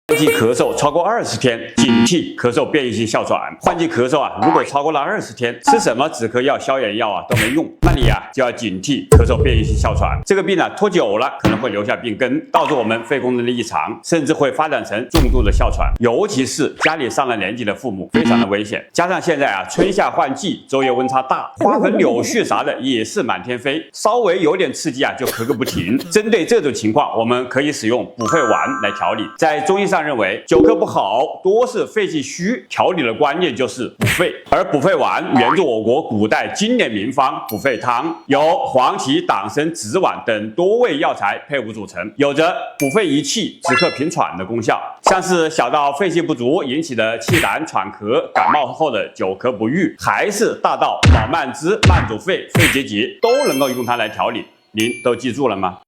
换季咳嗽超过20天，警惕咳嗽变异性哮喘。换季咳嗽如果超过了20天，吃什么止咳药、消炎药都没用，那你就要警惕咳嗽变异性哮喘。这个病拖久了可能会留下病根，导致我们肺功能的异常，甚至会发展成重度的哮喘。尤其是家里上了年纪的父母，非常的危险。加上现在春夏换季，昼夜温差大，花粉、柳絮啥的也是满天飞，稍微有点刺激就咳个不停。针对这种情况，我们可以使用补肺丸来调理。在中医上认为，久咳不好多是肺气虚，调理的关键就是补肺。而补肺丸源自我国古代经典名方补肺汤，由黄芪、党参、紫菀等多味药材配伍组成，有着补肺益气、止咳平喘的功效。像是小到肺气不足引起的气短、喘咳、感冒后的久咳不愈，还是大到老慢支、慢阻肺、肺结节，都能够用它来调理。您都记住了吗？